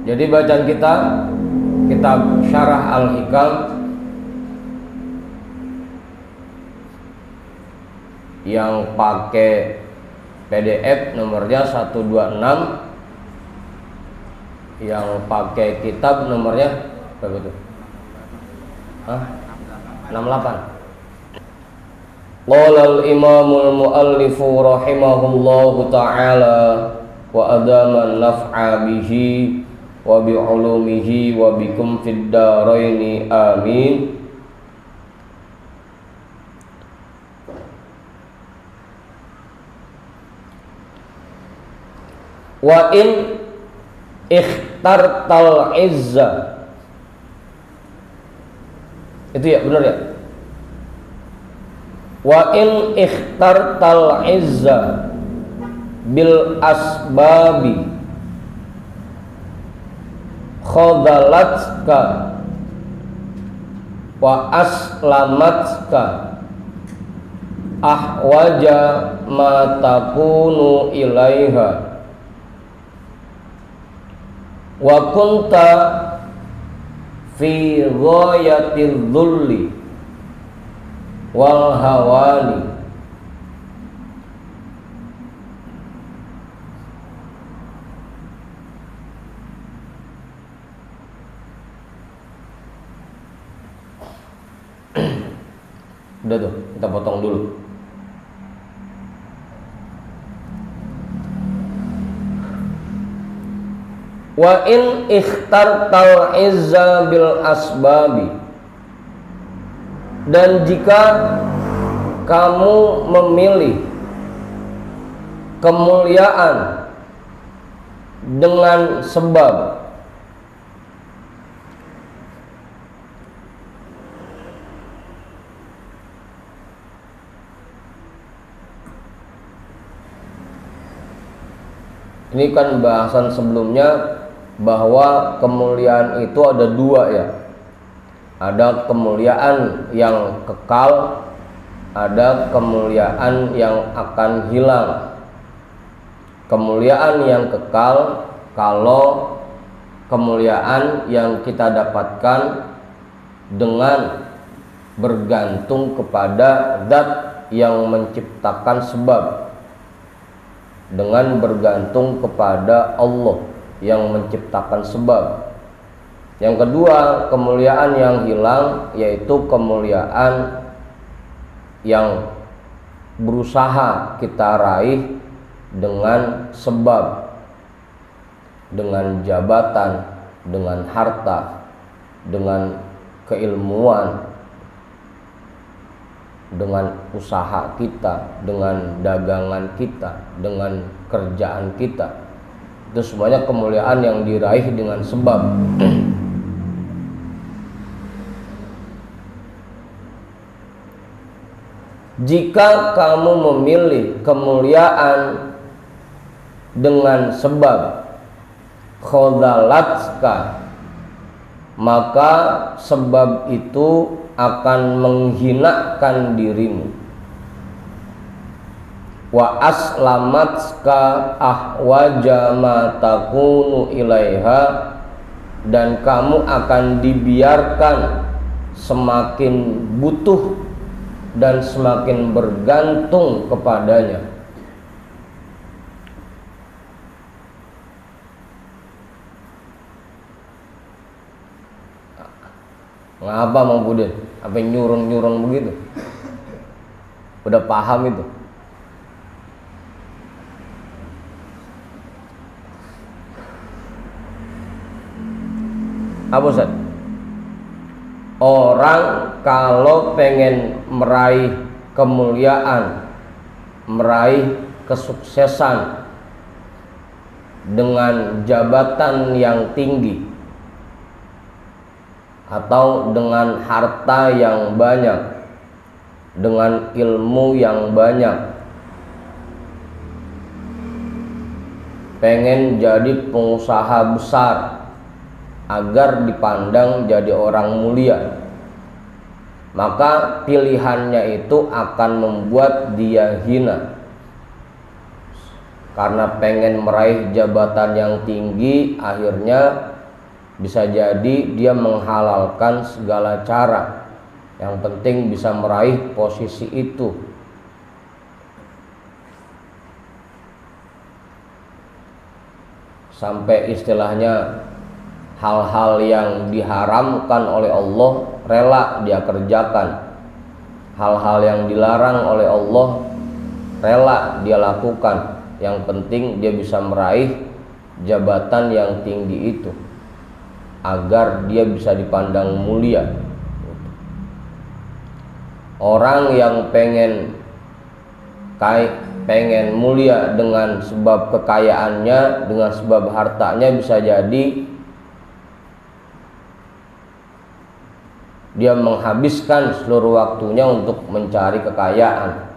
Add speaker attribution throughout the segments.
Speaker 1: Jadi bacaan kita kitab Syarah Al-Hikam yang pakai PDF nomornya 126, yang pakai kitab nomornya berapa itu? 68. Qala al-imamul muallifu rahimahullahu ta'ala wa adama naf'a bihi wa bi'ulumihi wa bikum fid daraini amin. Wa in ikhtartal izza, itu ya, benar ya? Wa in ikhtartal izza bil asbabi khadalatska wa aslamatska ahwaja ma takunu ilaiha wa kunta fi ghayatil dhulli wal hawani udah tuh, kita potong dulu. Wa in ikhtartal izza bil asbabi, dan jika kamu memilih kemuliaan dengan sebab, ini kan bahasan sebelumnya bahwa kemuliaan itu ada dua ya. Ada kemuliaan yang kekal, ada kemuliaan yang akan hilang. Kemuliaan yang kekal, kalau kemuliaan yang kita dapatkan dengan bergantung kepada zat yang menciptakan sebab, dengan bergantung kepada Allah yang menciptakan sebab. Yang kedua, kemuliaan yang hilang yaitu kemuliaan yang berusaha kita raih dengan sebab, dengan jabatan, dengan harta, dengan keilmuan, dengan usaha kita, dengan dagangan kita, dengan kerjaan kita. Itu semuanya kemuliaan yang diraih dengan sebab. Jika kamu memilih kemuliaan dengan sebab, khadalatska, maka sebab itu akan menghinakan dirimu. Wa aslamatska ahwaja ma takunu ilaiha, dan kamu akan dibiarkan semakin butuh dan semakin bergantung kepadanya. Ngapa Mang Budin? Apa nyurung-nyurung begitu? Udah paham itu? Apa Ustaz? Orang kalau pengen meraih kemuliaan, meraih kesuksesan dengan jabatan yang tinggi atau dengan harta yang banyak, dengan ilmu yang banyak, pengen jadi pengusaha besar agar dipandang jadi orang mulia, maka pilihannya itu akan membuat dia hina. karena pengen meraih jabatan yang tinggi, akhirnya bisa jadi dia menghalalkan segala cara, yang penting bisa meraih posisi itu. Sampai istilahnya hal-hal yang diharamkan oleh Allah rela dia kerjakan, hal-hal yang dilarang oleh Allah rela dia lakukan, yang penting dia bisa meraih jabatan yang tinggi itu agar dia bisa dipandang mulia. Orang yang pengen mulia dengan sebab kekayaannya, dengan sebab hartanya, bisa jadi dia menghabiskan seluruh waktunya untuk mencari kekayaan,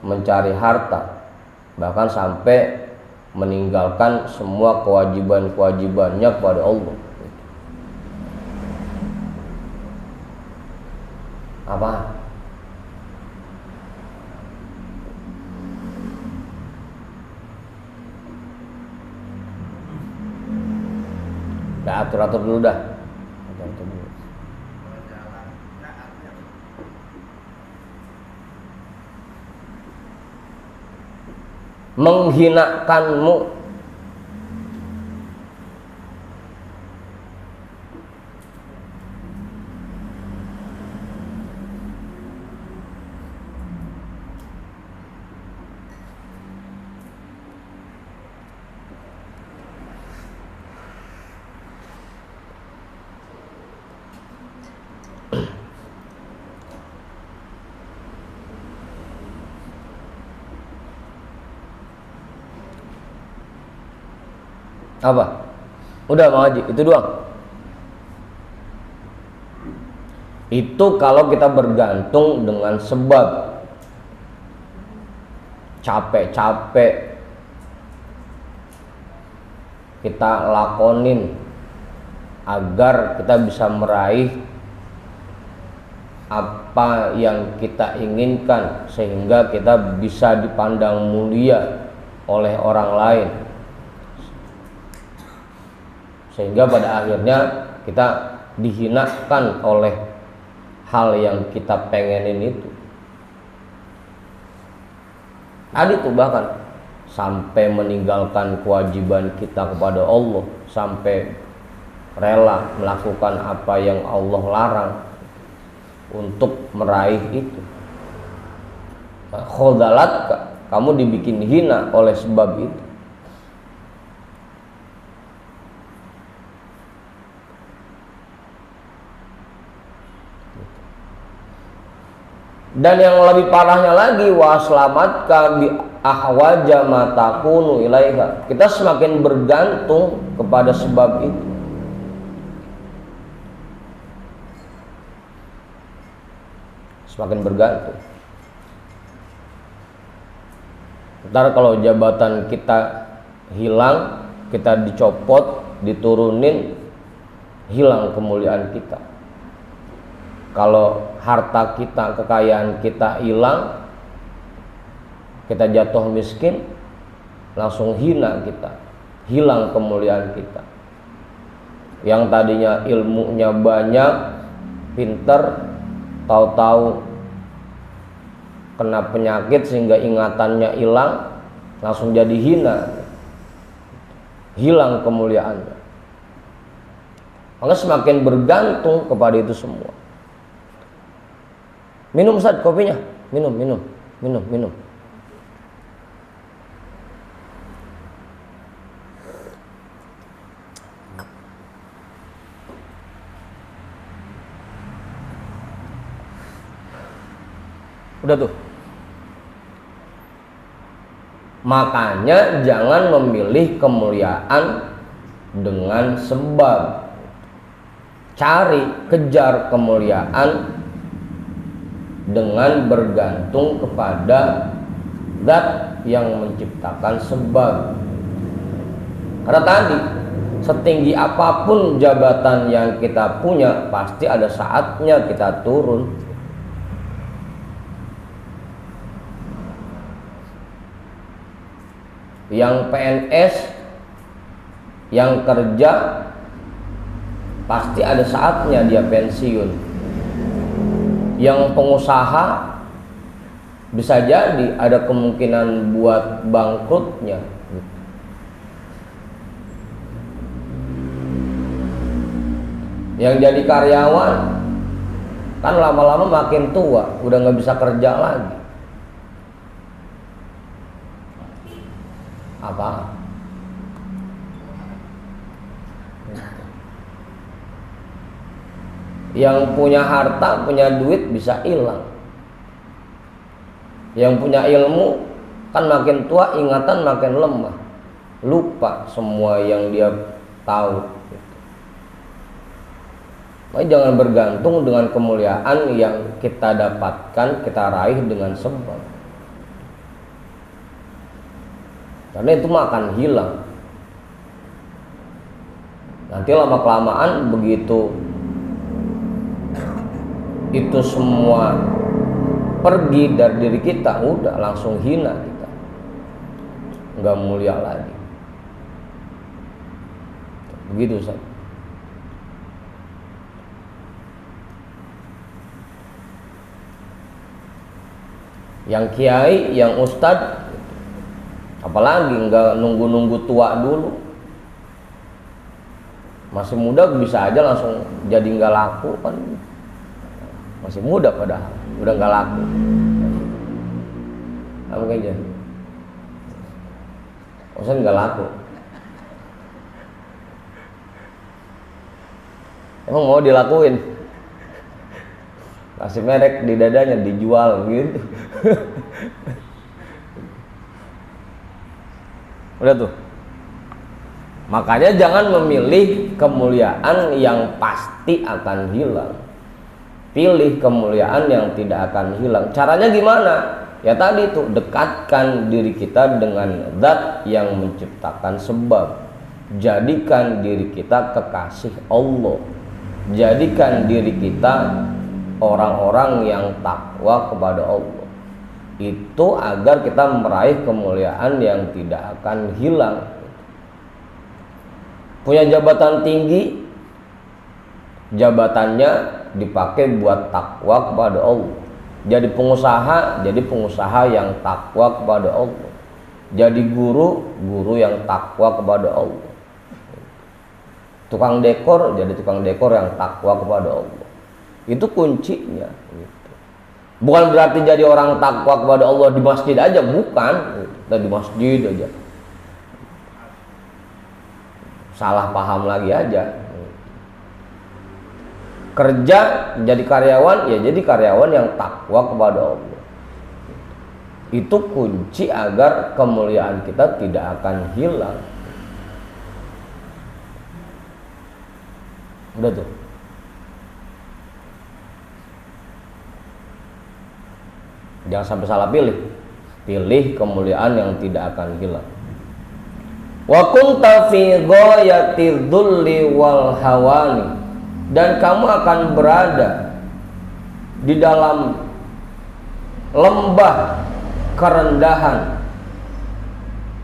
Speaker 1: mencari harta, bahkan sampai meninggalkan semua kewajiban-kewajibannya kepada Allah. Apa? Dah atur-atur dulu dah. Atur dulu. Menghinakanmu, apa? Udah mau haji, itu doang. Itu kalau kita bergantung dengan sebab, capek-capek kita lakonin agar kita bisa meraih apa yang kita inginkan, sehingga kita bisa dipandang mulia oleh orang lain, sehingga pada akhirnya kita dihinakan oleh hal yang kita pengenin itu. Ada tuh bahkan sampai meninggalkan kewajiban kita kepada Allah, sampai rela melakukan apa yang Allah larang untuk meraih itu. Khodalat, kamu dibikin hina oleh sebab itu. Dan yang lebih parahnya lagi, wa aslamatka bi ahwaja ma takunu ilaiha. Kita semakin bergantung kepada sebab itu. Semakin bergantung. Ntar kalau jabatan kita hilang, kita dicopot, diturunin, hilang kemuliaan kita. Kalau harta kita, kekayaan kita hilang, kita jatuh miskin, langsung hina kita, hilang kemuliaan kita. Yang tadinya ilmunya banyak, pinter, tahu-tahu kena penyakit sehingga ingatannya hilang, langsung jadi hina, hilang kemuliaannya. Maka semakin bergantung kepada itu semua. Minum Ustaz kopinya, minum. Udah tuh. Makanya jangan memilih kemuliaan dengan sebab. Cari, kejar kemuliaan dengan bergantung kepada zat yang menciptakan sebab. Karena tadi, setinggi apapun jabatan yang kita punya, pasti ada saatnya kita turun. Yang PNS, yang kerja, pasti ada saatnya dia pensiun. Yang pengusaha bisa jadi ada kemungkinan buat bangkrutnya. Yang jadi karyawan kan lama-lama makin tua, udah nggak bisa kerja lagi. Apa? Yang punya harta, punya duit bisa hilang. Yang punya ilmu kan makin tua, ingatan makin lemah, lupa semua yang dia tahu. Makanya jangan bergantung dengan kemuliaan yang kita dapatkan, kita raih dengan sebab. Karena itu mah akan hilang. Nanti lama-kelamaan begitu itu semua pergi dari diri kita, udah langsung hina kita, nggak mulia lagi. Begitu Ustaz. Yang kiai, yang ustadz, apalagi nggak nunggu-nunggu tua dulu, masih muda bisa aja langsung jadi nggak laku kan, masih muda padahal udah nggak laku. Apa kayaknya? Maksudnya nggak laku. Emang mau dilakuin? Kasih merek di dadanya, dijual gitu. Udah tuh. Makanya jangan memilih kemuliaan yang pasti akan hilang. Pilih kemuliaan yang tidak akan hilang. Caranya gimana? Ya tadi tuh, dekatkan diri kita dengan zat yang menciptakan sebab. Jadikan diri kita kekasih Allah. Jadikan diri kita orang-orang yang takwa kepada Allah. Itu agar kita meraih kemuliaan yang tidak akan hilang. Punya jabatan tinggi, jabatannya dipakai buat takwa kepada Allah. Jadi pengusaha yang takwa kepada Allah. Jadi guru yang takwa kepada Allah. Tukang dekor, jadi tukang dekor yang takwa kepada Allah. Itu kuncinya gitu. Bukan berarti jadi orang takwa kepada Allah di masjid aja, bukan. Kita di masjid aja, salah paham lagi aja. Kerja jadi karyawan, ya jadi karyawan yang takwa kepada Allah. Itu kunci agar kemuliaan kita tidak akan hilang. Udah tuh. Jangan sampai salah pilih. Pilih kemuliaan yang tidak akan hilang. Wa kunta fi ghayati dhulli wal hawani, dan kamu akan berada di dalam lembah kerendahan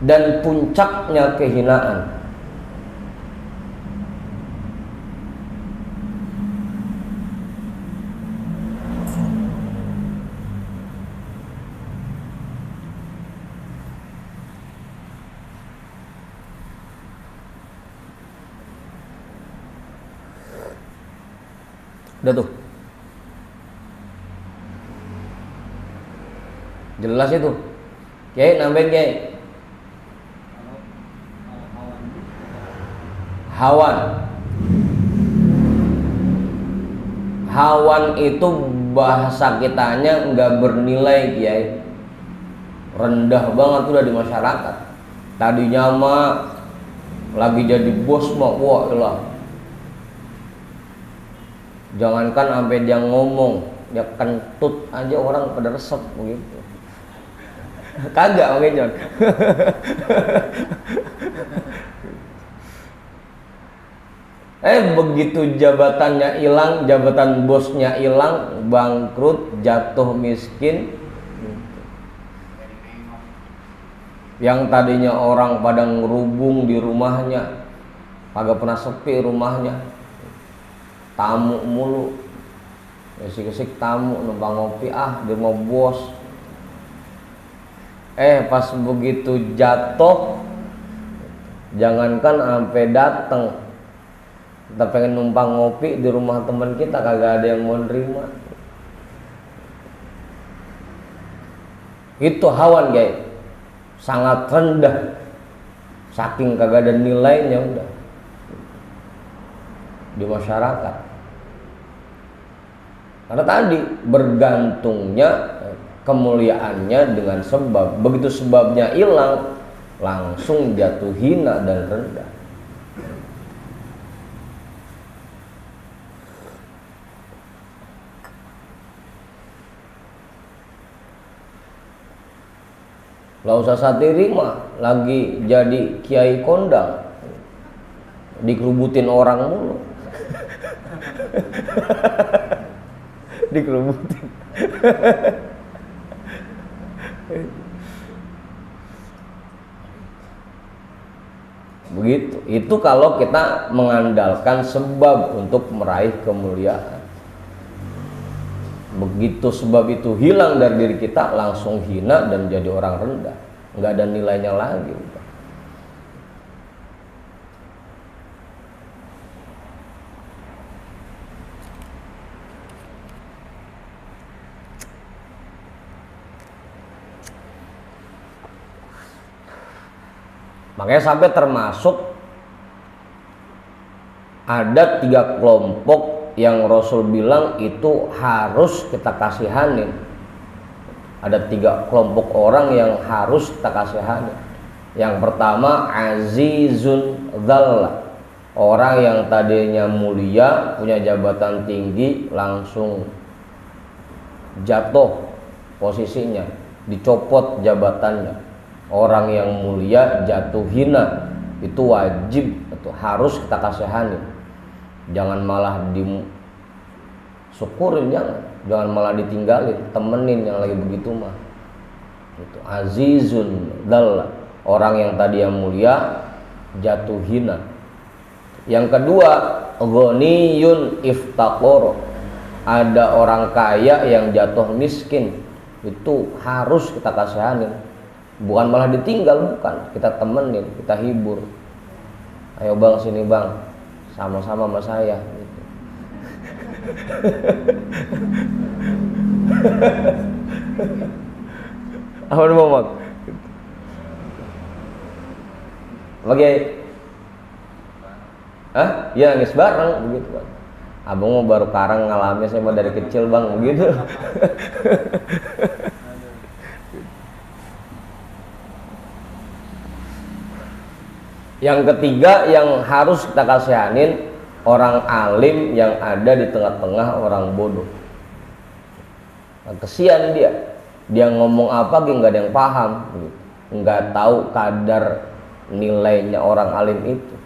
Speaker 1: dan puncaknya kehinaan. Udah tuh. Jelas itu. Kiai nambahin Kiai. Hawan. Hawan itu bahasa kitanya nggak bernilai Kiai. Rendah banget udah di masyarakat. Tadinya mah lagi jadi bos mah wah lah. Jangankan sampai dia ngomong, dia kentut aja orang pada resep begitu. Kagak oke John. Begitu jabatannya hilang, jabatan bosnya hilang, bangkrut, jatuh miskin. Yang tadinya orang pada ngerubung di rumahnya, kagak pernah sepi rumahnya, tamu mulu, kesik-kesik tamu numpang ngopi di rumah bos. Pas begitu jatuh, jangankan sampai datang, kita pengen numpang ngopi di rumah teman kita, kagak ada yang mau nerima. Itu hawan guys, sangat rendah, saking kagak ada nilainya udah di masyarakat. Karena tadi bergantungnya kemuliaannya dengan sebab, begitu sebabnya hilang langsung jatuh hina dan rendah. Lah usah satiri mah lagi jadi kiai kondang, dikerubutin orang mulu. Dikerubutin. Begitu. Itu kalau kita mengandalkan sebab untuk meraih kemuliaan. Begitu sebab itu hilang dari diri kita, langsung hina dan jadi orang rendah, nggak ada nilainya lagi. Makanya sampai termasuk ada 3 kelompok yang Rasul bilang itu harus kita kasihanin. Ada 3 kelompok orang yang harus kita kasihanin. Yang pertama azizun dzalla, orang yang tadinya mulia, punya jabatan tinggi, langsung jatuh posisinya, dicopot jabatannya. Orang yang mulia jatuh hina, itu wajib, itu harus kita kasihanin. Jangan malah disyukurin, jangan malah ditinggalin, temenin yang lagi begitu mah. Itu azizun dzalla, orang yang tadi yang mulia jatuh hina. Yang kedua ghaniyun iftaqor, ada orang kaya yang jatuh miskin, itu harus kita kasihanin. Bukan malah ditinggal, bukan, kita temenin, kita hibur. Ayo bang, sini bang, sama-sama sama saya gitu. Apa mau bang? Oke. Ya nangis bareng begitu bang. Abang mau baru karang ngalamin, saya mau dari kecil bang begitu. Yang ketiga yang harus kita kasihanin, orang alim yang ada di tengah-tengah orang bodoh. Nah, kesian dia ngomong apa nggak ada yang paham, nggak tahu kadar nilainya orang alim itu.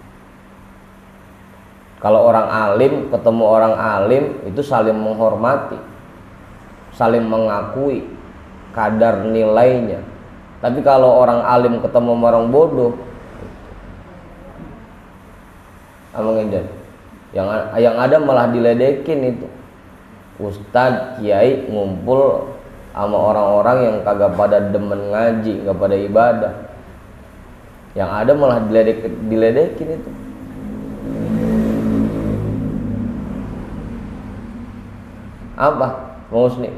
Speaker 1: Kalau orang alim ketemu orang alim itu saling menghormati, saling mengakui kadar nilainya. Tapi kalau orang alim ketemu orang bodoh, yang ada malah diledekin itu. Ustadz, kiai ngumpul sama orang-orang yang kagak pada demen ngaji, nggak pada ibadah. Yang ada malah diledekin itu. Apa? Mau Husni?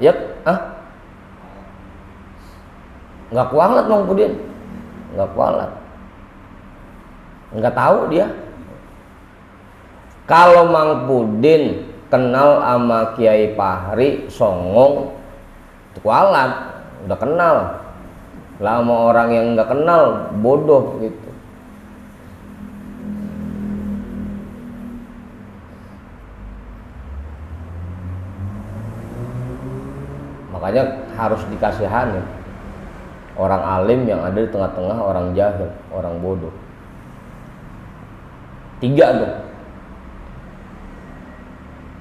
Speaker 1: Yap, nggak kualat Mang Pudin, nggak kualat, nggak tahu dia. Kalau Mang Pudin kenal sama Kiai Fahri songong, kualat, udah kenal. Lah sama orang yang nggak kenal bodoh gitu. Makanya harus dikasihani orang alim yang ada di tengah-tengah orang jahil, orang bodoh. 3 tuh.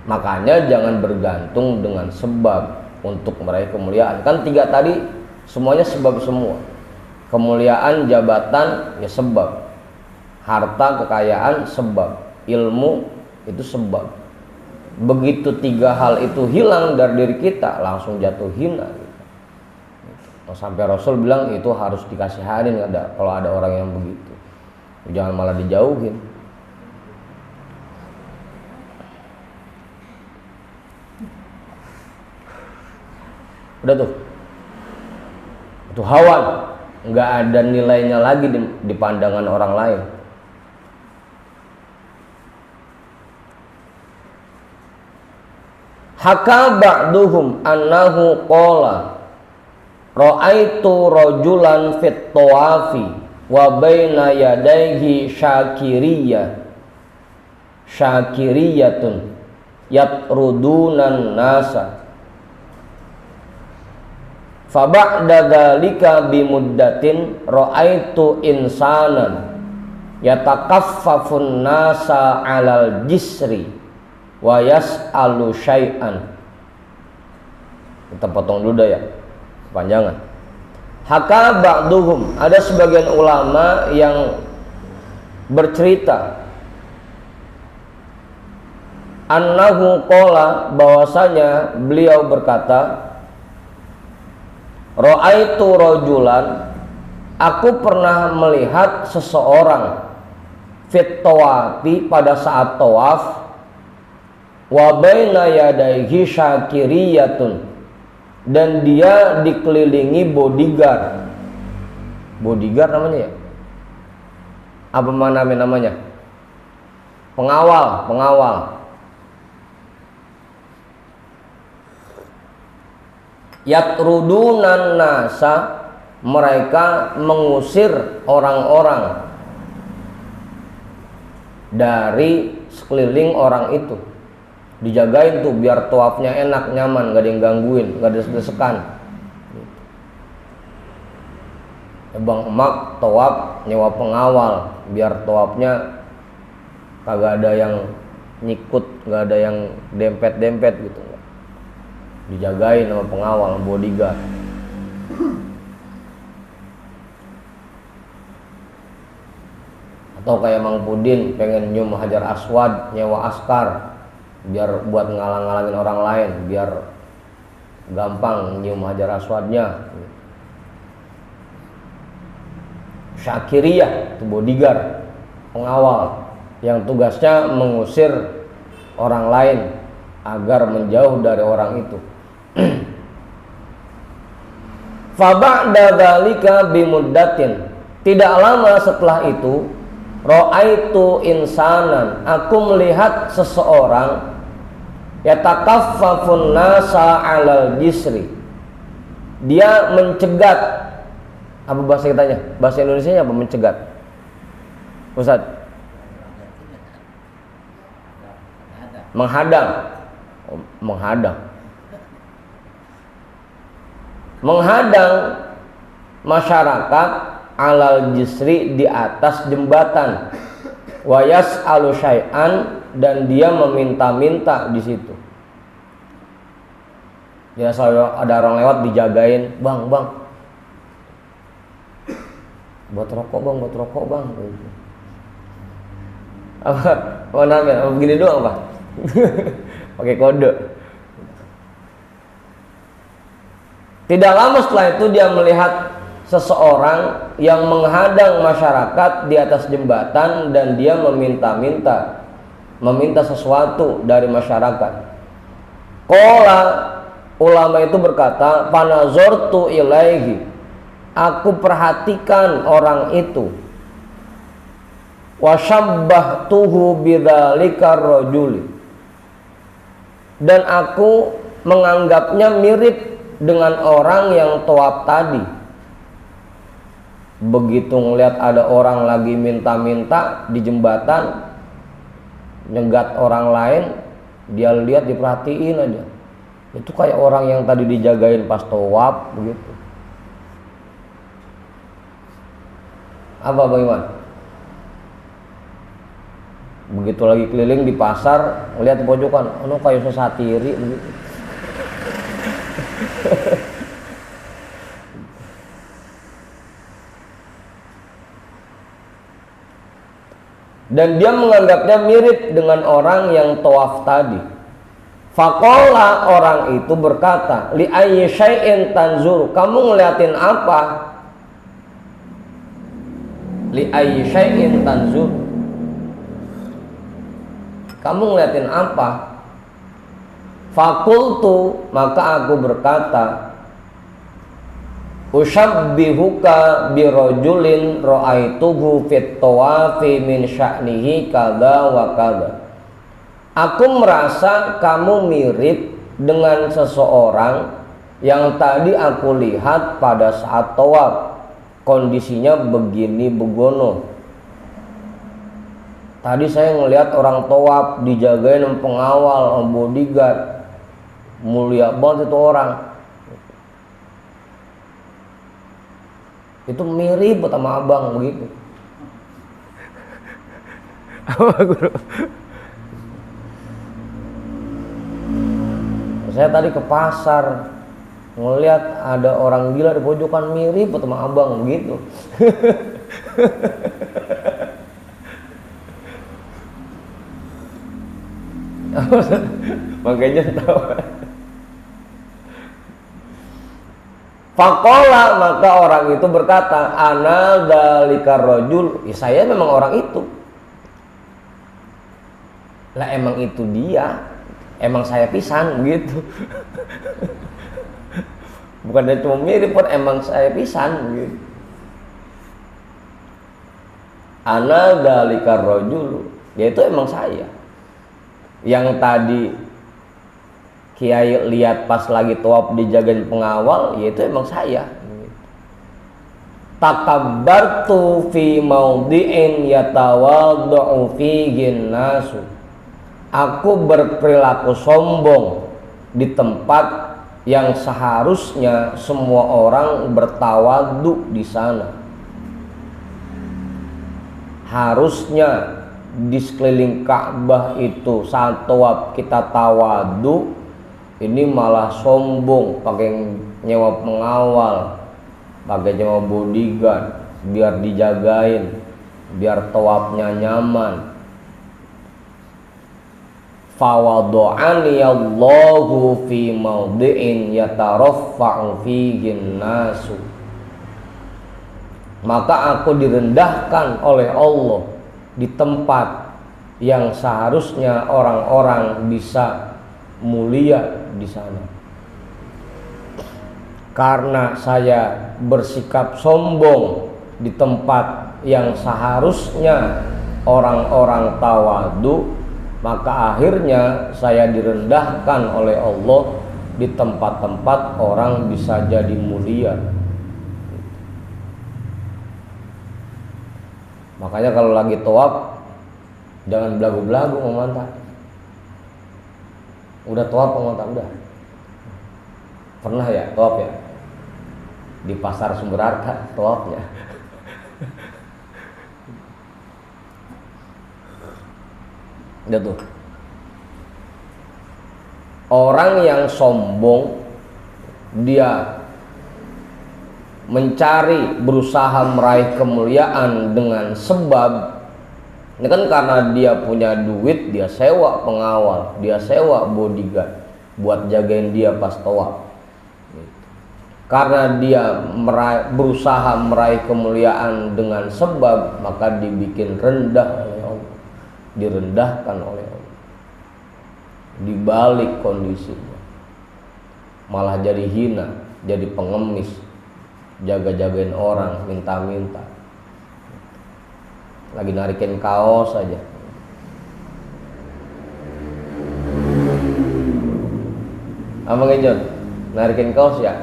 Speaker 1: Makanya jangan bergantung dengan sebab untuk meraih kemuliaan. Kan 3 tadi semuanya sebab semua. Kemuliaan, jabatan ya sebab, harta, kekayaan sebab, ilmu itu sebab. Begitu 3 hal itu hilang dari diri kita, langsung jatuh hina gitu. Sampai Rasul bilang itu harus dikasihanin kalau ada orang yang begitu, jangan malah dijauhin. Udah tuh, itu hawan, nggak ada nilainya lagi di pandangan orang lain. Haka ba'duhum annahu qala ra'aitu rajulan fit tawafi wa baina yadayhi syakiriyatun yatrudunan nasa fa ba'da dzalika bimuddatin ra'aitu insanan yatakaffafun nasa 'alal jisri wa yas'alu syai'an. Kita potong dulu dah ya, panjangan. Haka ba'duhum, ada sebagian ulama yang bercerita annahu qala, bahwasanya beliau berkata, ra'aitu rajulan, aku pernah melihat seseorang fit tawafi, pada saat tawaf, wa baina yadayhi syakiriyatun, dan dia dikelilingi bodyguard. Bodyguard namanya ya? Apa namanya? Pengawal. Yatrudunan nasa, mereka mengusir orang-orang dari sekeliling orang itu. Dijagain tuh biar tawafnya enak, nyaman, gak ada yang gangguin, gak ada desekan. Bang emak tawaf nyewa pengawal biar tawafnya kagak ada yang nyikut, gak ada yang dempet-dempet gitu. Dijagain sama pengawal, bodyguard. Atau kayak Mang Pudin pengen nyium Hajar Aswad, nyewa askar biar buat ngalang-ngalangin orang lain, biar gampang nyium Hajar Aswadnya. Syakiriyah itu bodyguard, pengawal yang tugasnya mengusir orang lain agar menjauh dari orang itu. Fa ba'da dzalika bimuddatin, tidak lama setelah itu, ra'aitu insanan, aku melihat seseorang yatakaffafun nasa 'alal jisri, dia mencegat. Apa bahasa kitanya? Bahasa Indonesianya apa mencegat? Ustaz? Menghadang. Menghadang masyarakat 'alal jisri, di atas jembatan. Wa yas'alu syai'an, dan dia meminta-minta di situ. Ya, selalu ada orang lewat dijagain, bang, buat rokok bang. Apa namanya? Begini doang pak. Pakai kode. Tidak lama setelah itu dia melihat seseorang yang menghadang masyarakat di atas jembatan, dan dia meminta sesuatu dari masyarakat. Qala, ulama itu berkata, panazortu ilaihi, aku perhatikan orang itu, wa syabbahtuhu bidzalika rajuli, dan aku menganggapnya mirip dengan orang yang tawaf tadi. Begitu ngelihat ada orang lagi minta-minta di jembatan, nyegat orang lain, dia lihat, diperhatiin aja. Itu kayak orang yang tadi dijagain pas tawaf begitu. Apa bagaimana? Begitu lagi keliling di pasar, ngeliat di pojokan, ono kayu sesatiri begitu. Dan dia menganggapnya mirip dengan orang yang tawaf tadi. Faqala, orang itu berkata, li ayyi syai'in tanzur, kamu ngeliatin apa? Li ayyi syai'in tanzur, kamu ngeliatin apa? Fakultu, maka aku berkata, usyabbihuka birajulin ra'aituhu fit tawafi min sya'nihi kada wa kada. Aku merasa kamu mirip dengan seseorang yang tadi aku lihat pada saat tawaf, kondisinya begini begono. Tadi saya ngelihat orang tawaf dijagain pengawal, bodyguard, mulia banget itu orang. Itu mirip sama abang begitu. Apa guru? Saya tadi ke pasar ngelihat ada orang gila di pojokan mirip sama abang begitu. Makanya tahu. Faqala, maka orang itu berkata, ana dzalikar rajul, ya, saya memang orang itu. Lah emang itu dia, emang saya pisan gitu. Bukan dia cuma mirip pun, emang saya pisan gitu. Ana dzalikar rajul, yaitu emang saya. Yang tadi Kiai lihat pas lagi tawaf dijagain pengawal, yaitu emang saya. Takabbartu fi maudhi'in yatawaddu fihi nasu. Aku berperilaku sombong di tempat yang seharusnya semua orang bertawadhu di sana. Harusnya di sekeliling Ka'bah itu saat tawaf kita tawadhu, ini malah sombong, pakai nyewa pengawal, pakai nyewa bodyguard, biar dijagain, biar tawafnya nyaman. Fawadu'ani Allahu fi maudhi'in yataraffa'u fihi nasu. Maka aku direndahkan oleh Allah di tempat yang seharusnya orang-orang bisa mulia di sana. Karena saya bersikap sombong di tempat yang seharusnya orang-orang tawadhu, maka akhirnya saya direndahkan oleh Allah di tempat-tempat orang bisa jadi mulia. Makanya kalau lagi tawaf jangan belagu-belagu memantat. Udah tawaf memantat udah. Pernah ya tawaf ya? Di pasar Sumber Harta tawafnya. Udah tuh. Orang yang sombong, dia mencari, berusaha meraih kemuliaan dengan sebab, ini kan karena dia punya duit, dia sewa pengawal, dia sewa bodyguard buat jagain dia pas tawaf. Karena dia berusaha meraih kemuliaan dengan sebab, maka dibikin rendah oleh Allah, direndahkan oleh Allah. Dibalik kondisinya, malah jadi hina, jadi pengemis, jaga-jagain orang, minta-minta, lagi narikin kaos aja. Abang John, narikin kaos ya?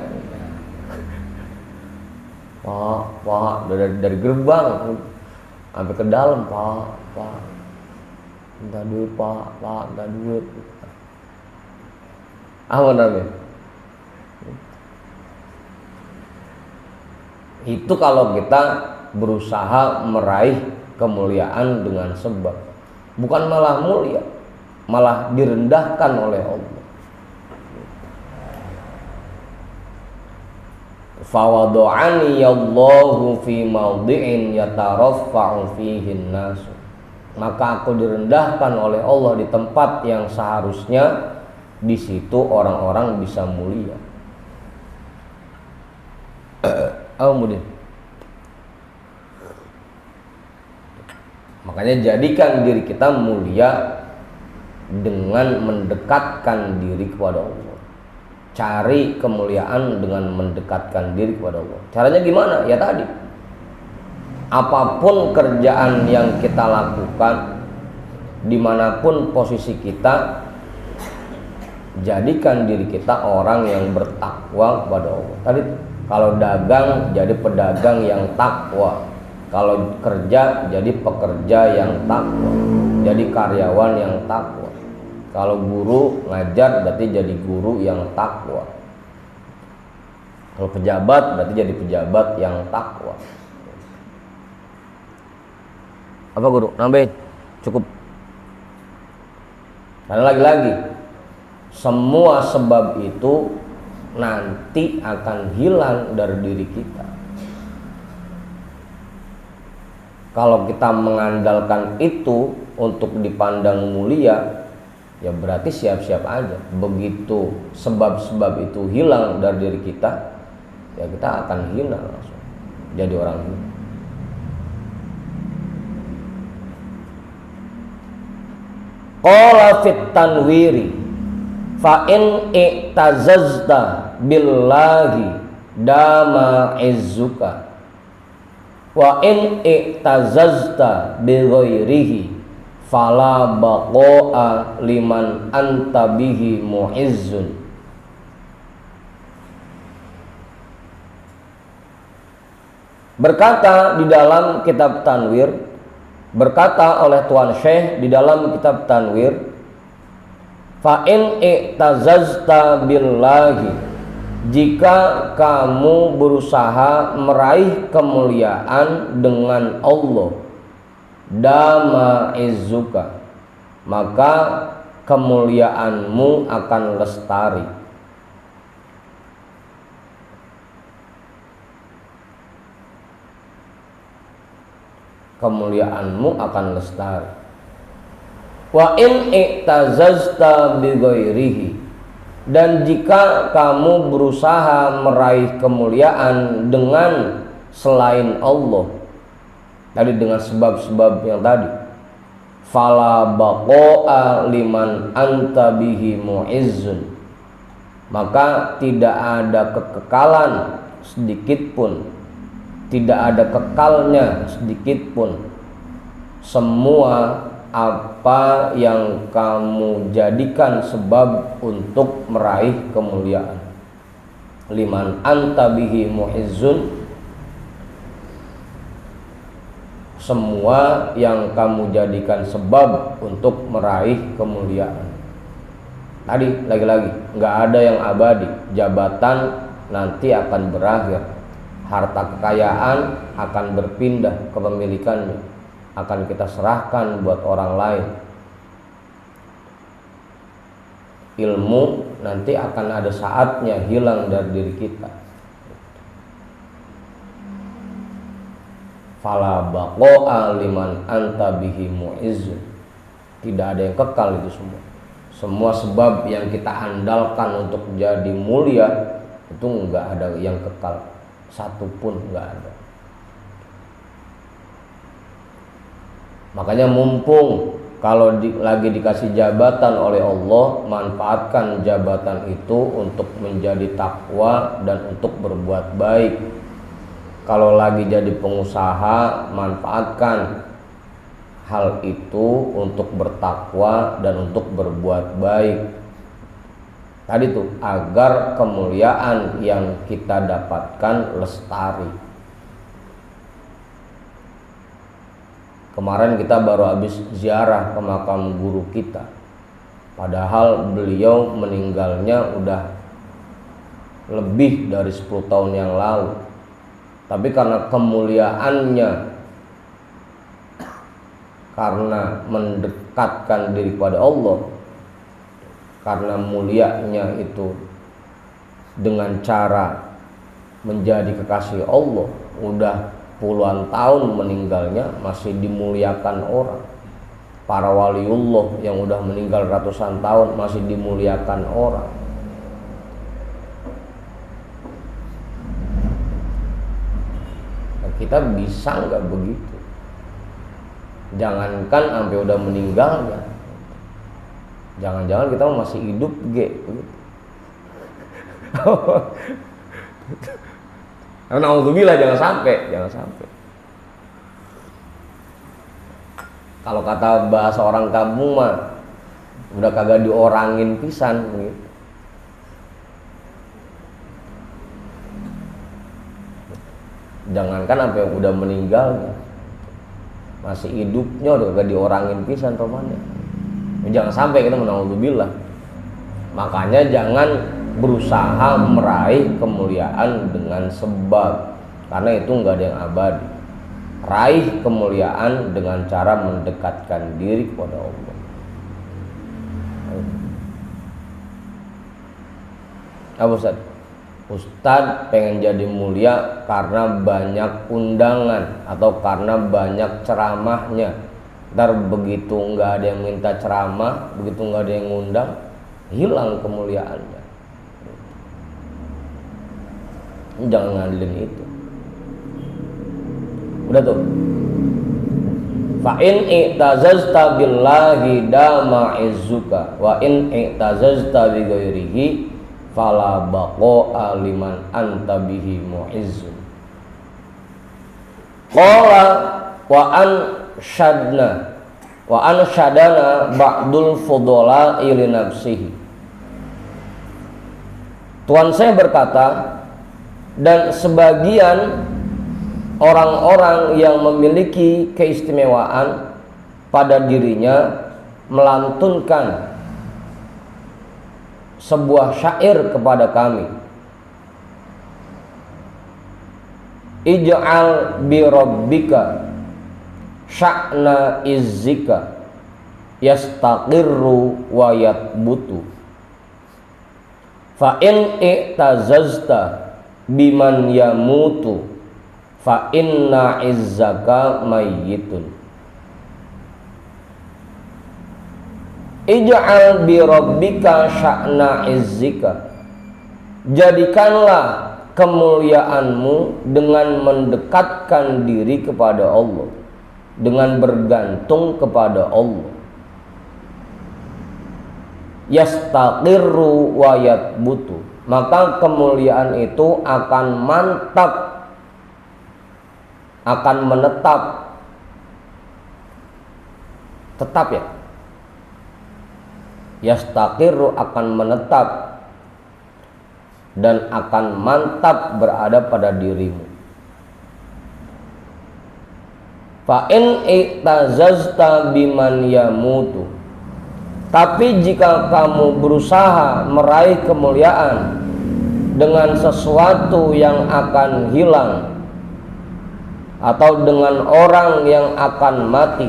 Speaker 1: Pak, dari gerbang sampai ke dalam, Pak, minta duit, Pak, minta duit. Apa namanya? Itu kalau kita berusaha meraih kemuliaan dengan sebab. bukan malah mulia, malah direndahkan oleh Allah. Fawada'ani Allahu fi mawdi'in yataraffa'u fihi an-nas. Maka aku direndahkan oleh Allah di tempat yang seharusnya di situ orang-orang bisa mulia. Kemudian makanya jadikan diri kita mulia dengan mendekatkan diri kepada Allah. Cari kemuliaan dengan mendekatkan diri kepada Allah. Caranya gimana? Ya tadi, apapun kerjaan yang kita lakukan, dimanapun posisi kita, jadikan diri kita orang yang bertakwa kepada Allah. Tadi kalau dagang jadi pedagang yang takwa, kalau kerja jadi pekerja yang takwa, jadi karyawan yang takwa. Kalau guru ngajar berarti jadi guru yang takwa. Kalau pejabat berarti jadi pejabat yang takwa. Apa guru? Nambahin. Cukup. Karena lagi-lagi semua sebab itu nanti akan hilang dari diri kita. Kalau kita mengandalkan itu untuk dipandang mulia, ya berarti siap-siap aja. Begitu sebab-sebab itu hilang dari diri kita, ya kita akan hina langsung, jadi orang hina. Qala fit tanwiri fa in i'tazazta billahi dama izzuka wa in i'tazazta bi ghairihi fala baqa'a liman anta bihi mu'izzun. Berkata di dalam kitab Tanwir, berkata oleh Tuan Syekh di dalam kitab Tanwir, fa in i'tazazta billahi, jika kamu berusaha meraih kemuliaan dengan Allah, dama izzuka, maka kemuliaanmu akan lestari. Kemuliaanmu akan lestari. Wa in i'tazazta bi ghairihi, dan jika kamu berusaha meraih kemuliaan dengan selain Allah, tadi dengan sebab-sebab yang tadi, fala baqa'a liman anta bihi mu'izzun, maka tidak ada kekekalan sedikit pun, tidak ada kekalnya sedikit pun semua apa yang kamu jadikan sebab untuk meraih kemuliaan. Liman anta bihi mu'izzun, semua yang kamu jadikan sebab untuk meraih kemuliaan. Tadi lagi-lagi nggak ada yang abadi. Jabatan nanti akan berakhir, harta kekayaan akan berpindah kepemilikannya, akan kita serahkan buat orang lain. Ilmu nanti akan ada saatnya hilang dari diri kita. Fala baqa'a liman anta bihi mu'izzun, tidak ada yang kekal itu semua. Semua sebab yang kita andalkan untuk jadi mulia itu enggak ada yang kekal, satu pun enggak ada. Makanya mumpung kalau lagi dikasih jabatan oleh Allah, manfaatkan jabatan itu untuk menjadi takwa dan untuk berbuat baik. Kalau lagi jadi pengusaha, manfaatkan hal itu untuk bertakwa dan untuk berbuat baik. Tadi tuh, agar kemuliaan yang kita dapatkan lestari. Kemarin kita baru habis ziarah ke makam guru kita, padahal beliau meninggalnya udah lebih dari 10 tahun yang lalu. Tapi karena kemuliaannya, karena mendekatkan diri kepada Allah, karena mulianya itu dengan cara menjadi kekasih Allah, udah puluhan tahun meninggalnya masih dimuliakan orang. Para waliullah yang udah meninggal ratusan tahun masih dimuliakan orang. Nah, kita bisa nggak begitu? Jangankan sampai udah meninggalnya, jangan-jangan kita masih hidup begitu. Alhamdulillah, jangan sampai. Kalau kata bahasa orang kampung mah udah kagak diorangin pisan gitu. Jangankan sampai udah meninggal, masih hidupnya udah kagak diorangin pisan romanya. Jangan sampai kita menauzubillah. Makanya jangan berusaha meraih kemuliaan dengan sebab, karena itu nggak ada yang abadi. Raih kemuliaan dengan cara mendekatkan diri kepada Allah. Apa Ustaz? Ustaz pengen jadi mulia karena banyak undangan atau karena banyak ceramahnya. Ntar begitu nggak ada yang minta ceramah, begitu nggak ada yang ngundang, hilang kemuliaannya. Jangan ngandelin itu. Udah tuh. Fa in i'tazazta billahi dama izzuka wa in i'tazazta bi ghairihi fala baqa liman anta bihi mu'izzun. Qala wa anshadana ba'dul fudala li nafsihi. Tuan saya berkata, dan sebagian orang-orang yang memiliki keistimewaan pada dirinya melantunkan sebuah syair kepada kami. Ij'al bi rabbika sya'na izzika yastaqirru wa yatbutu fa in i'tazazta biman yamutu fa inna izzaka mayyitun. Ij'al bi rabbika sya'na izzika, jadikanlah kemuliaanmu dengan mendekatkan diri kepada Allah, dengan bergantung kepada Allah. Yastaqirru wa yatbutu, maka kemuliaan itu akan mantap, akan menetap. Tetap ya. Yastaqirru akan menetap dan akan mantap berada pada dirimu. Fa in i'tazazta biman yamutu, tapi jika kamu berusaha meraih kemuliaan dengan sesuatu yang akan hilang atau dengan orang yang akan mati,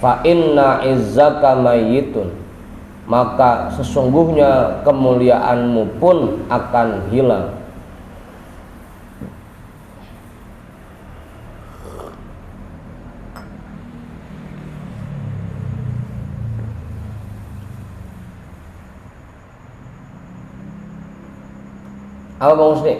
Speaker 1: fa inna izzaka mayyitun, maka sesungguhnya kemuliaanmu pun akan hilang. Apa Bang Husni?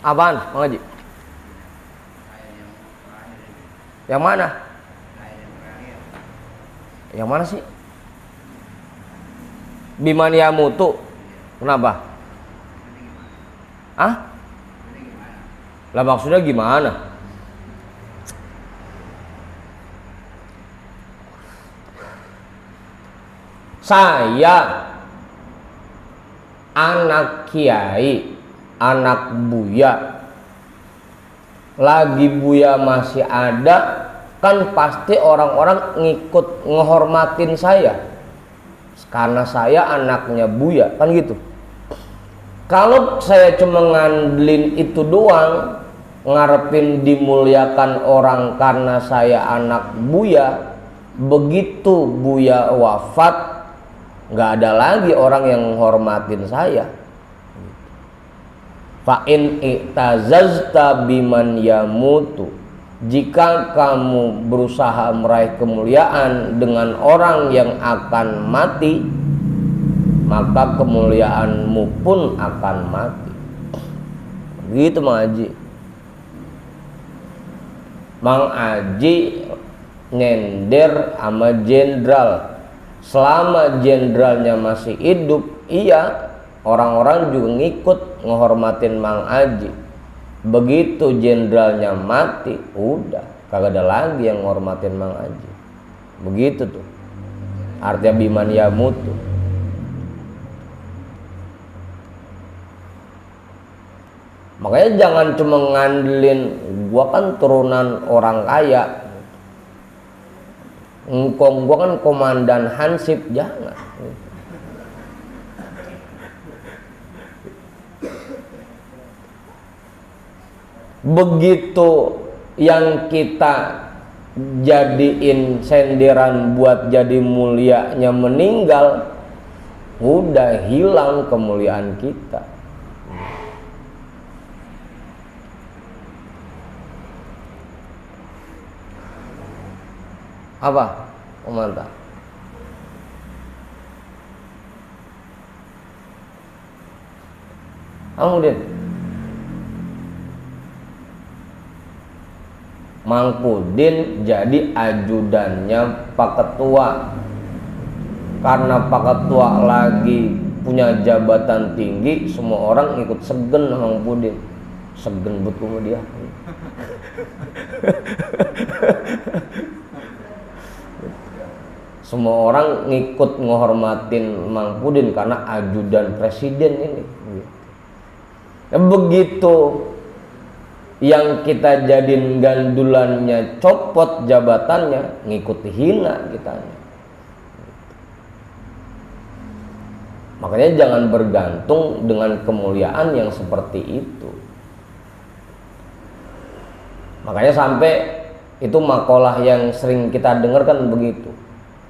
Speaker 1: Apaan, Bang Haji? Yang mana? Yang mana sih? Biman yamutu. Kenapa? Ah? Lah maksudnya gimana? Saya anak kiai anak Buya, lagi Buya masih ada, kan pasti orang-orang ngikut ngehormatin saya karena saya anaknya Buya, kan gitu. Kalau saya cuma ngandelin itu doang, ngarepin dimuliakan orang karena saya anak Buya, begitu Buya wafat, nggak ada lagi orang yang menghormatin saya. Fa in i'tazazta biman yamutu, jika kamu berusaha meraih kemuliaan dengan orang yang akan mati, maka kemuliaanmu pun akan mati. Begitu Mang Haji. Mang Haji nyender sama jenderal. Selama jenderalnya masih hidup, iya, orang-orang juga ngikut ngehormatin Mang Haji. Begitu jenderalnya mati, udah kagak ada lagi yang ngehormatin Mang Haji. Begitu tuh artinya biman yamutu. Makanya jangan cuma ngandelin gua kan turunan orang kaya, engkong gua kan komandan Hansip, jangan. Begitu yang kita jadiin senderan buat jadi mulianya meninggal, udah hilang kemuliaan kita. Apa? Mantap. Kemudian Mang Pudin jadi ajudannya Pak Ketua. Karena Pak Ketua lagi punya jabatan tinggi, semua orang ikut segen Mang Pudin. Segen betul dia. Semua orang ngikut ngehormatin Mang Pudin karena ajudan presiden ini. Begitu yang kita jadiin gandulannya copot jabatannya, ngikut hina kitanya. Makanya jangan bergantung dengan kemuliaan yang seperti itu. Makanya sampai itu makalah yang sering kita dengar kan begitu.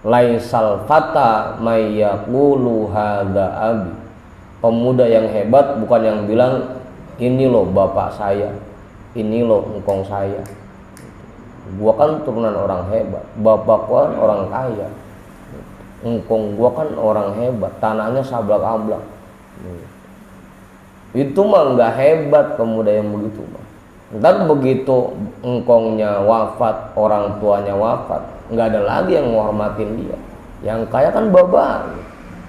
Speaker 1: Laisal fata mayyaqulu hadza abi. Pemuda yang hebat bukan yang bilang ini loh bapak saya, ini loh engkong saya. Gua kan turunan orang hebat, bapak gua kan orang kaya. Engkong gua kan orang hebat, tanahnya sablak-ablak. Itu mah nggak hebat pemuda yang begitu mah. Ntar begitu engkongnya wafat, orang tuanya wafat, nggak ada lagi yang menghormatin dia. Yang kaya kan babal,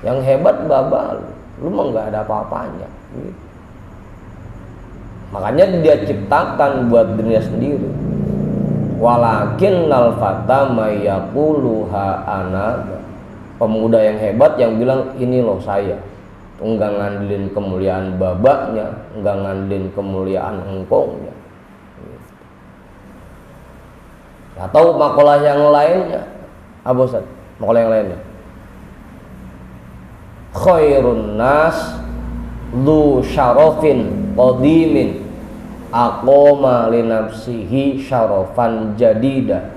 Speaker 1: yang hebat babal, lu mah nggak ada apa-apanya. Gitu. Makanya dia ciptakan buat dirinya sendiri. Walakinnal fata mayyaquluha ana. Pemuda yang hebat yang bilang ini loh saya. Enggak ngandelin kemuliaan babaknya, enggak ngandelin kemuliaan engkongnya. Atau makalah yang lainnya, apa Ustaz? Makalah yang lainnya. Khairun nas dzu syarafin qadimin aqama li nafsihi syarafan jadida.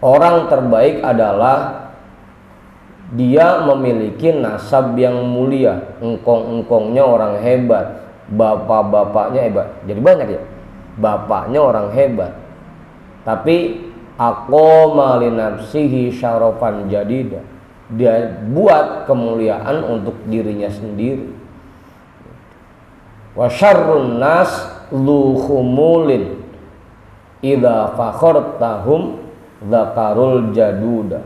Speaker 1: Orang terbaik adalah dia memiliki nasab yang mulia, engkong-engkongnya orang hebat, bapak-bapaknya hebat. Jadi banyak ya, bapaknya orang hebat. Tapi aqama li nafsihi syarafan jadida. Dia buat kemuliaan untuk dirinya sendiri. Wa syarrun nas dzu khumulin idza fakhartahum dzakarul jaduda.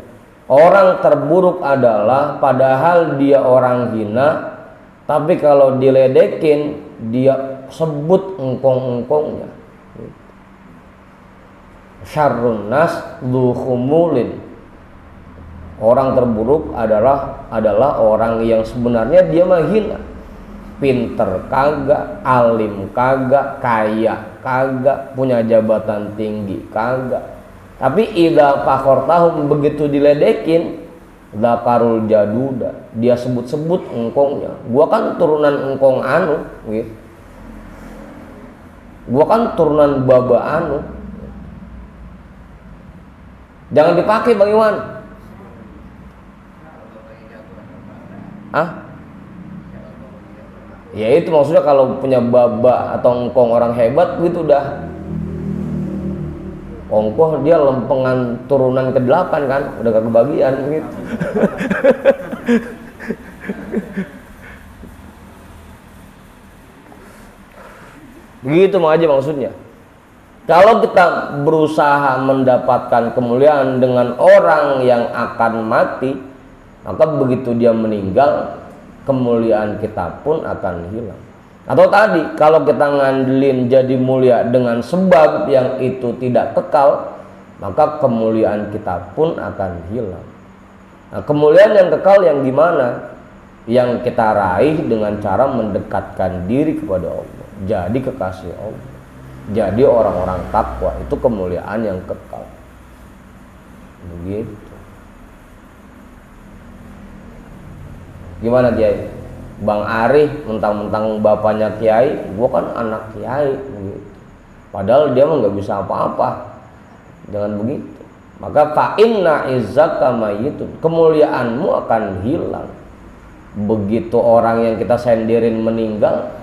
Speaker 1: Orang terburuk adalah padahal dia orang hina, tapi kalau diledekin dia sebut engkong-engkongnya. Syarrun nas dzu khumulin. Orang terburuk adalah orang yang sebenarnya dia mah hina, pinter kagak, alim kagak, kaya kagak, punya jabatan tinggi kagak. Tapi idza fakhortahum, begitu diledekin, zakarul jaduda, dia sebut-sebut engkongnya. Gua kan turunan engkong anu gitu. Gua kan turunan baba anu. Jangan dipakai Bang Iwan. Ya itu maksudnya kalau punya baba atau engkong orang hebat gitu udah ongkoh, dia lempengan turunan ke-8 kan, udah gak kebagian gitu. Begitu aja maksudnya. Kalau kita berusaha mendapatkan kemuliaan dengan orang yang akan mati, maka begitu dia meninggal, kemuliaan kita pun akan hilang. Atau tadi, kalau kita ngandelin jadi mulia dengan sebab yang itu tidak kekal, maka kemuliaan kita pun akan hilang. Nah, kemuliaan yang kekal yang gimana? Yang kita raih dengan cara mendekatkan diri kepada Allah, jadi kekasih Allah, jadi orang-orang takwa. Itu kemuliaan yang kekal. Begitu. Gimana Kiai? Bang Arif mentang-mentang bapaknya Kiai, gua kan anak Kiai begitu. Padahal dia mah nggak bisa apa-apa. Jangan begitu. Maka fa inna izzaka mayyitun, kemuliaanmu akan hilang. Begitu orang yang kita sendirin meninggal,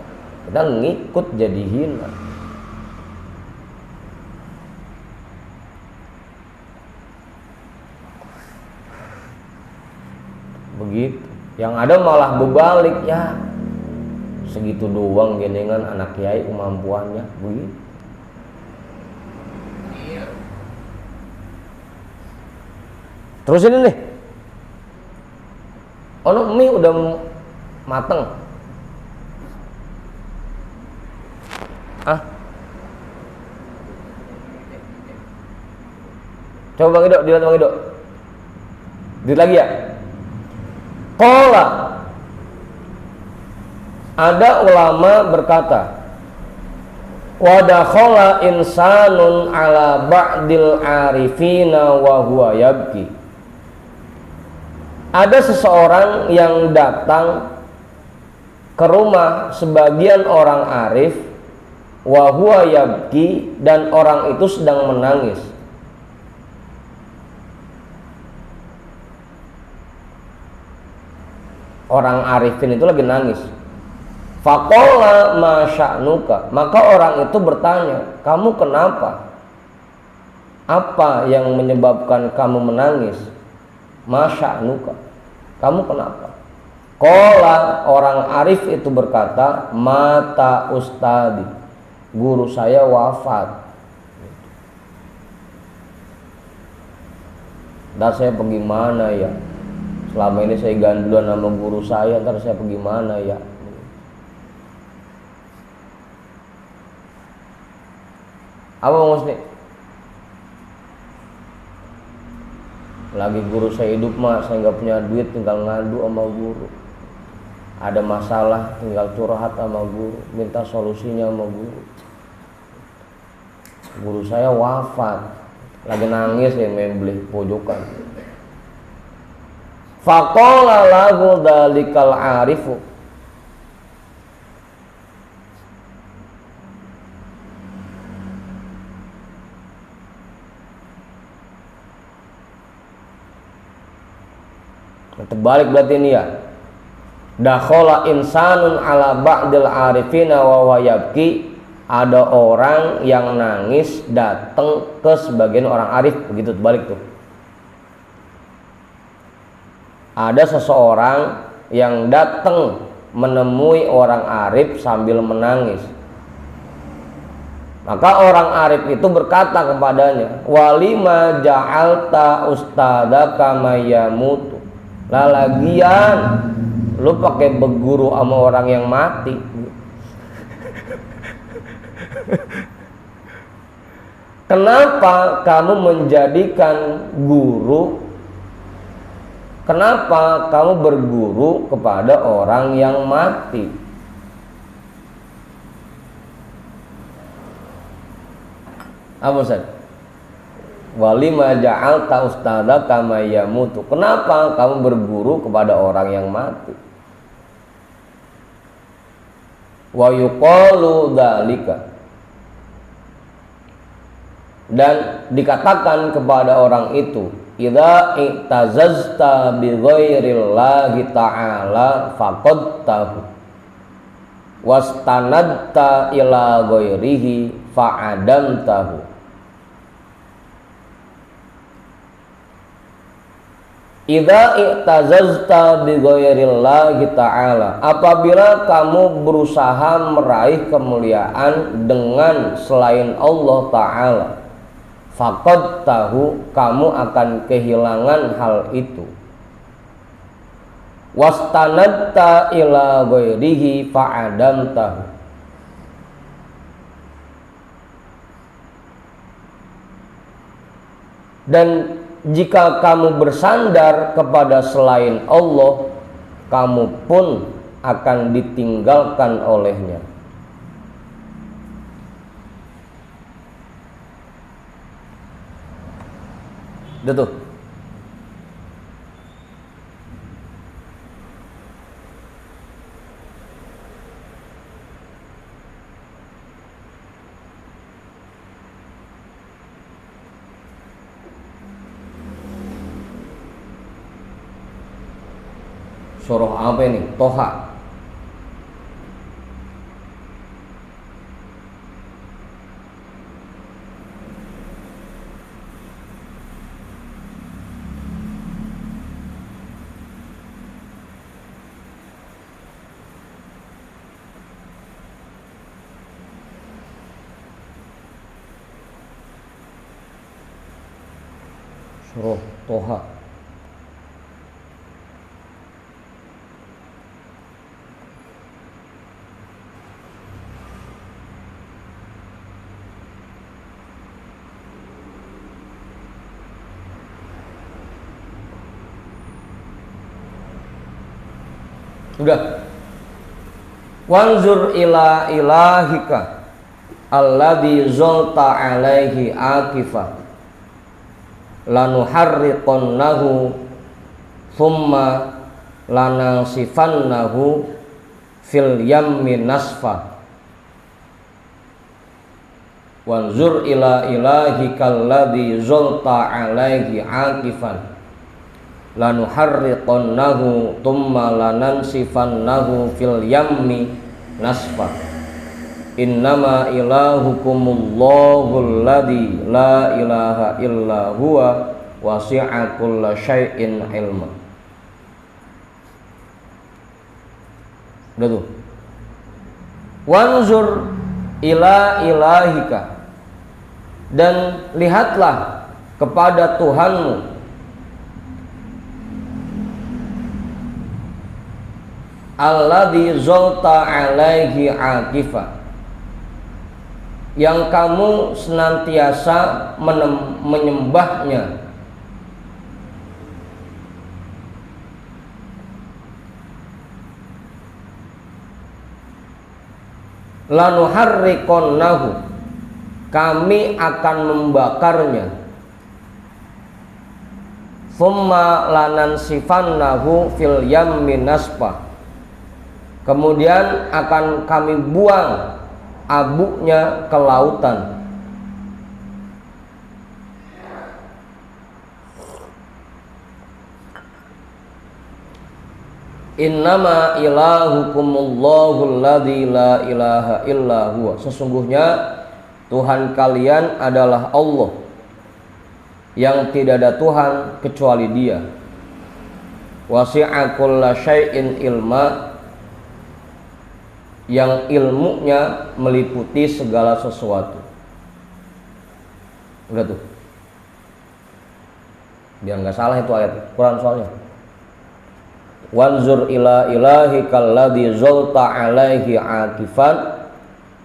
Speaker 1: kita ngikut jadi hina. Begitu. Yang ada malah berbalik, ya segitu doang genengan anak kiai kemampuannya begitu. Terus ini nih, ono mie udah mateng. Coba Bang Ido, dilihat Bang Ido. Dilihat lagi ya. Qala, ada ulama berkata, wa dakhala insanun ala ba'dil arifina wa huwa yabki. Ada seseorang yang datang ke rumah sebagian orang arif, wa huwa yabki, dan orang itu sedang menangis. Orang arifin itu lagi nangis. Faqala ma sya'nuka, maka orang itu bertanya, kamu kenapa? Apa yang menyebabkan kamu menangis? Ma sya'nuka, kamu kenapa? Qala, orang arif itu berkata, mata ustadi, guru saya wafat. Dan saya pergi mana ya? Selama ini saya gandulan sama guru saya, ntar saya pergi mana ya? Apa maksudnya? Lagi guru saya hidup mah, saya nggak punya duit, tinggal ngadu sama guru. Ada masalah, tinggal curhat sama guru, minta solusinya sama guru. Guru saya wafat, lagi nangis ya, membeli pojokan. Faqala lahu dalikal arifu, terbalik berarti ini ya. Dakhala insanun ala ba'dil arifina wa huwa yabki, ada orang yang nangis datang ke sebagian orang arif, begitu terbalik tuh. Ada seseorang yang datang menemui orang arif sambil menangis. Maka orang arif itu berkata kepadanya, walima ja'alta ustadaka mayamutu, lalagian lu pakai berguru sama orang yang mati. Kenapa kamu menjadikan guru? Kenapa kamu berguru kepada orang yang mati? Apa Ustaz? Walima ja'alta ustada kama yamutu. Kenapa kamu berguru kepada orang yang mati? Wa yuqalu dzalika. Dan dikatakan kepada orang itu, idza i'tazazta bi ghairillahi ta'ala faqad tahu wastanadta ila ghairihi fa'adam tahu. Idza i'tazazta bi ghairillahi ta'ala, apabila kamu berusaha meraih kemuliaan dengan selain Allah Ta'ala, faqad tahu, kamu akan kehilangan hal itu. Wastanadta ila ghairihi fa'adam tahu. Dan jika kamu bersandar kepada selain Allah, kamu pun akan ditinggalkan olehnya. Udah tuh. Surah apa ini? Toha. Surah Toha. Udah. Wanzur ila ilahika alladzi zalta alaihi akifah lanuharriqannahu thumma lanasifannahu fil yammi nasfa. Wanzur ila ilahika alladzi zalta alaihi akifan lanuharriqannahu thumma lanansifannahu fil yammi nasfa. Innama ilahukumullahu alladzi la ilaha illa huwa wasi'a kulla syai'in ilma. Udah tuh. Wanzur ila ilahika, dan lihatlah kepada Tuhanmu, alladzi zalta alaihi akifah, yang kamu senantiasa menyembahnya. Lanuharriqannahu, kami akan membakarnya. Thumma lanansifannahu fil yammi nasfa, kemudian akan kami buang abunya ke lautan. Innama ilahukumullahu alladzi la ilaha illa huwa, sesungguhnya Tuhan kalian adalah Allah yang tidak ada Tuhan kecuali Dia. Wasi'a kulla syai'in ilma, yang ilmunya meliputi segala sesuatu. Udah tuh. Biar nggak salah itu ayat Quran soalnya. Wanzur ila ilahikal ladzi zalta alaihi akifan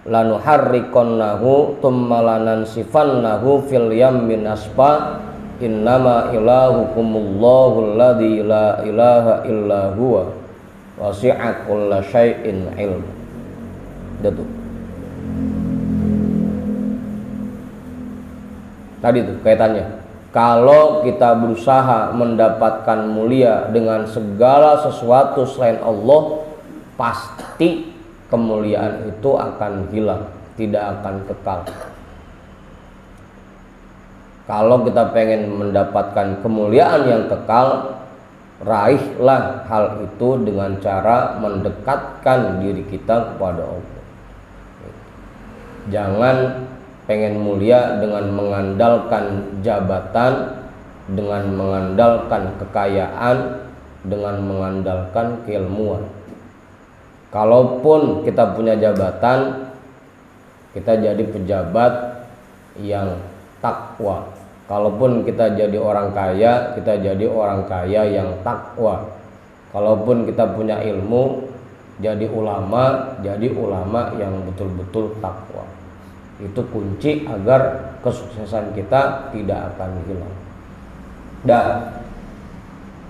Speaker 1: lanuharriqannahu thumma lanansifannahu fil yammi nasfa. Innama ilahukumullahu alladzi la ilaha illa huwa wasi'a kulla syai'in ilma. Udah tuh. Tadi tuh kaitannya. Kalau kita berusaha mendapatkan mulia dengan segala sesuatu selain Allah, pasti kemuliaan itu akan hilang, tidak akan kekal. Kalau kita pengen mendapatkan kemuliaan yang kekal, raihlah hal itu dengan cara mendekatkan diri kita kepada Allah. Jangan pengen mulia dengan mengandalkan jabatan, dengan mengandalkan kekayaan, dengan mengandalkan keilmuan. Kalaupun kita punya jabatan, kita jadi pejabat yang takwa. Kalaupun kita jadi orang kaya, kita jadi orang kaya yang takwa. Kalaupun kita punya ilmu, jadi ulama yang betul-betul takwa. Itu kunci agar kesuksesan kita tidak akan hilang. Dan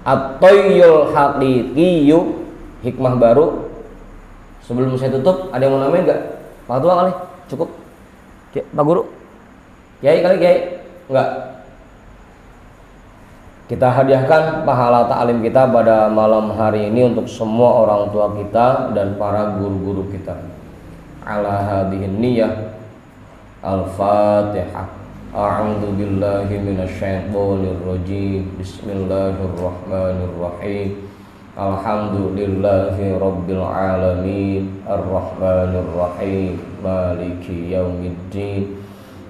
Speaker 1: at-tayyul haqiqiyyu, hikmah baru. Sebelum saya tutup, ada yang mau namain enggak? Pak Tua kali? Cukup? Pak Guru? Kiai kali, Kiai? Enggak. Kita hadiahkan pahala ta'lim kita pada malam hari ini untuk semua orang tua kita dan para guru-guru kita. Ala hadhihin niyyah. Al-Fatihah. A'udzu billahi minasyaitonir rajim. Bismillahirrahmanirrahim. Alhamdulillahi rabbil alamin. Ar-Rahmanir Rahim. Maliki yaumiddin.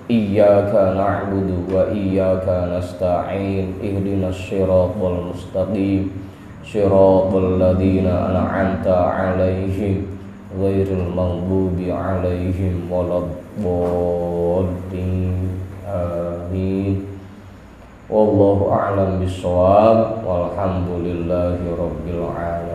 Speaker 1: Iyyaka na'budu wa iyyaka nasta'in. Ihdinas siratal mustaqim. Siratal ladzina an'amta 'alaihim ghairil maghdubi 'alaihim waladdallin. Amin. Wallahu a'lam bishawab. Walhamdulillahi rabbil alamin.